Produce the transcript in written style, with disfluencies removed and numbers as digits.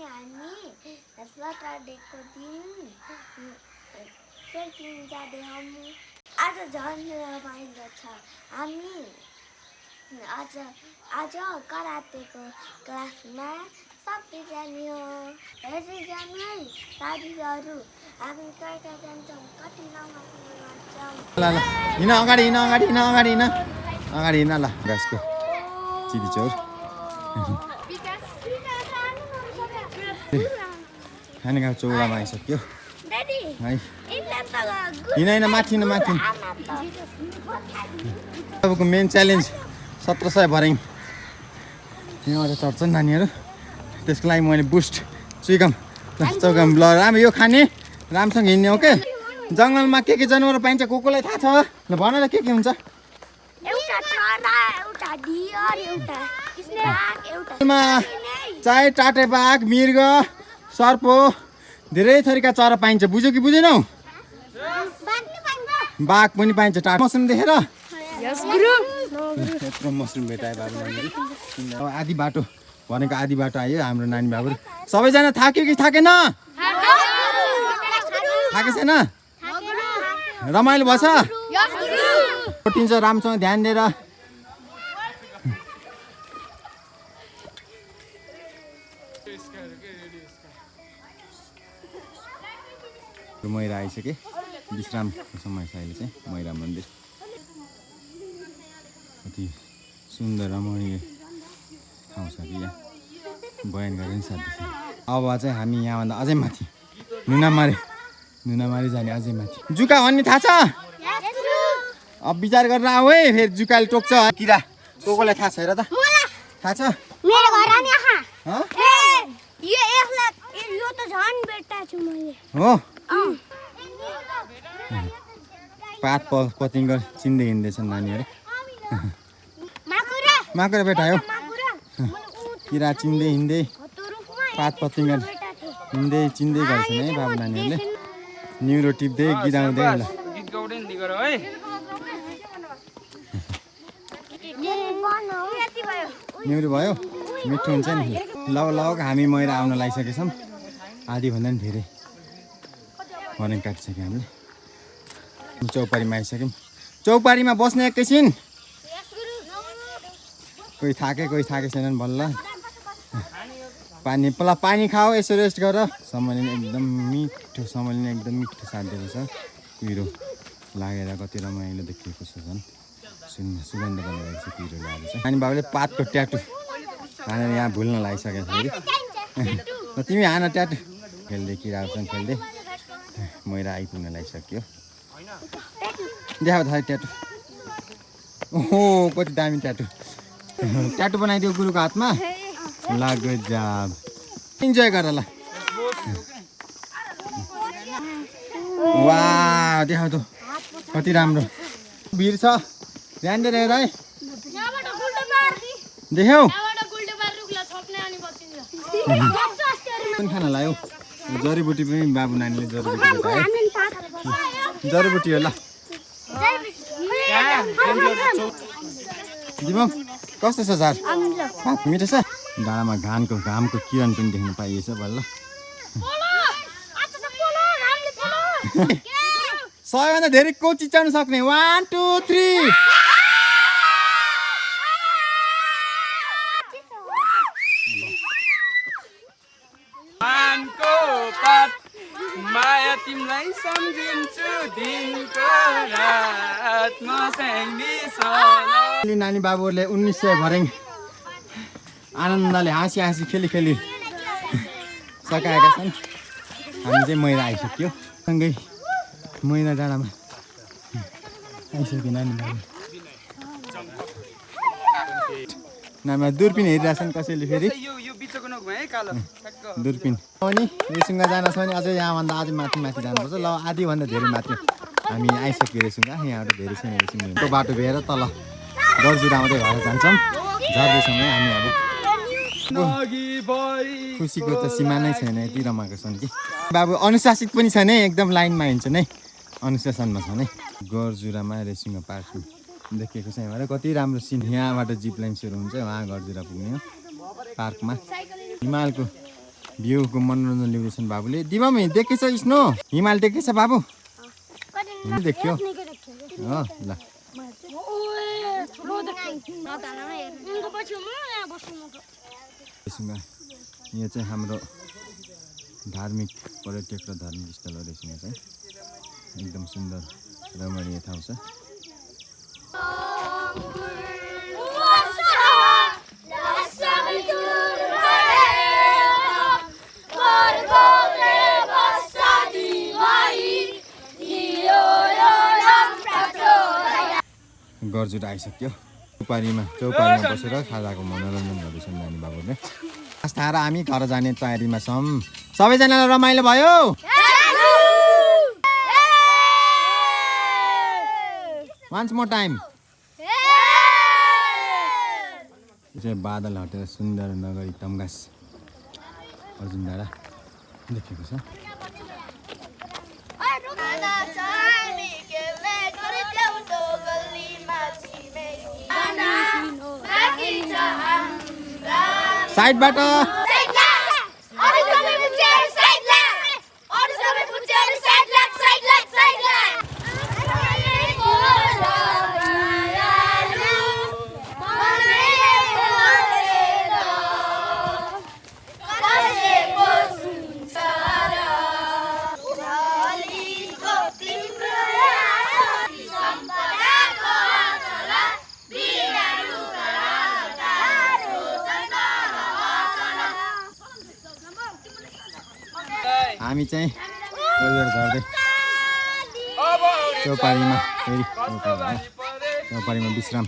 हामी सटरडेको दिन ट्रेकिङ जाँदैछौँ। आज झन् रमाइलो छ। हामी आज करातेको क्लासमा सबै जाने हो। हेर्दै जानु है साथीहरू। हामी कहाँ कहाँ जान्छौँ, कति रमाइलो गर्छौँ। हिँड अगाडि हिँड ल गाछको चिबी चौर खानेगाउँ चौडामा आइसक्यो है। हिँड माथि तपाईँको मेन च्यालेन्ज 1700 भर्याङ यहाँबाट चढ्छन् नानीहरू। त्यसको लागि मैले बुस्ट चौगाम ब्लर राम्रो यो खाने राम्रोसँग हिँड्ने हो के। जङ्गलमा के जनावर पाइन्छ कोलाई थाहा छ ल भन न के हुन्छ। चाहे टाटे बाघ मृग सर्प धेरै थरीका चरा पाइन्छ। बुझ्यो कि बुझेनौ? बाघ पनि पाइन्छ। मसरुम देखेर यत्रो मसरुम भेटायो बाबु नानीहरू। आधी बाटो भनेको आधी बाटो आयो हाम्रो नानी बाबुहरू। सबैजना थाक्यो कि थाकेन? थाके छैन? रमाइलो भएछ? उठिन्छ राम्रोसँग ध्यान दिएर। मैरा आइसके विश्रामको समय छ अहिले चाहिँ। मैरा मन्दिर कति सुन्दर रमणीय ठाउँ छ कि यहाँ बयान गरेर नि साध्य छ। अब चाहिँ हामी यहाँभन्दा अझै माथि नुनामारी जाने अझै माथि। जुका भन्ने थाहा छ? अब विचार गरेर आऊ है, फेरि जुकाले टोक्छ। किरा कोलाई थाहा छ हेर त? थाहा छ? मेरो घर आनी आहा यो त झन् बेटा छु मैले हो। पात पतिङ्गर चिन्दै हिँड्दैछन् नानीहरू। माकुरा बेटा हो। किरा चिन्दै हिँड्दै पात पतिङ्गर हिँड्दै चिन्दै गर्छन् है बाबु नानीहरूले। न्युरो टिप्दै गिराउँदै होला। न्युरो भयो मिठो हुन्छ नि। लग हामी मैरा आउन लागिसकेछौँ। आधीभन्दा पनि धेरै भर्याङ काटिसक्यो हामीले। चौपारीमा आइसक्यौँ। चौपारीमा बस्ने एकैछिन। कोही थाके छैनन् बल्ल। पानी खाऊ, यसो रेस्ट गर। सम्हालिने एकदम मिठो साथ दिएको छ। कुहिरो लागेर कति रमाइलो देखिएको छ झन्। सुगन्ध बनाइरहेको छ कुहिरोले आज चाहिँ। नानी बाबुले पातको ट्याटु हानेर यहाँ भुल्न लागिसकेको छ फेरि। तिमी हान ट्याटु। खेल्दै किराहरूसँग खेल्दै मैरा आइपुग्न लागिसक्यो। देखाऊ त ट्याटु। ओहो कति दामी ट्याटु बनाइदियो गुरुको हातमा। लाग्यो जाब। इन्जोय गर ल। वाह देखाऊ त कति राम्रो भिड छ। ध्यान दिएर हेर है। देख्यौ कुन खाना लायो? जडीबुटी पनि बाबु नानीले जडीबुटी भेटायो। जडीबुटी हो ल। दिमम कस्तो छ झार? मिठो छ। डाँडामा घामको किरण पनि देख्न पाइएछ बल्ल। सबैभन्दा धेरै को चिच्याउन सक्ने? 1 2 3 माया तिमीलाई सम्झिन्छु दिनको रात म नानी बाबुहरूले 1900 भर्याङ आनन्दले हाँसी खेली सकाएका छन्। हामी चाहिँ मैरा आइसक्यो। सँगै मैरा डाँडामा आइसक्यो नानी बाबु। नानीमा दुर्पिन हेरिरहेछन् कसैले फेरि। दुर्पिन अनि रेसुङ्गा जान छ भने अझै यहाँभन्दा अझै माथि जानुपर्छ। ल आधीभन्दा धेरै माथि हामी आइसक्यो रेसुङ्गा। यहाँबाट धेरै छैन रेसुङ्गा। बाटो भएर तल गरजुरा आउँदै भएर जान्छौँ। झर्दैछौँ है हामी। अब खुसीको त सीमा नै छैन। यति रमाएको छन् कि बाबु। अनुशासित पनि छन् है, एकदम लाइनमा हिँड्छन् है, अनुशासनमा छन् है। गरजुरामा रेसुङ्गा पार्क देखेको छ यहाँबाट। कति राम्रो सिन। यहाँबाट जिप लाइन सुरु हुन्छ, वहाँ गरजुरा पुग्ने हो पार्कमा। हिमालको भ्यूको मनोरञ्जन ल्याउँदैछन् बाबुले। दिवामी देखेछ स्नो? हिमाल देखेछ बाबु? देख्यो ल। यहाँ चाहिँ हाम्रो धार्मिक पर्यटक र धार्मिक स्थल रहेछ। यहाँ चाहिँ एकदम सुन्दर रमणीय ठाउँ छ। गरजुट आइसक्यो। चौपारीमा बसेर खाजाको मनोरञ्जन गर्दैछन् नानी बाबुले। आस्था र हामी घर जाने तयारीमा छौँ। सबैजनालाई रमाइलो भयो? Once more time. चाहिँ बादल हटेर सुन्दर नगरी तम्घास अर्जुन डाँडा देखेको छ। साइडबाट हामी चाहिँ झर्दै चौपारीमा फेरि चौपारीमा विश्राम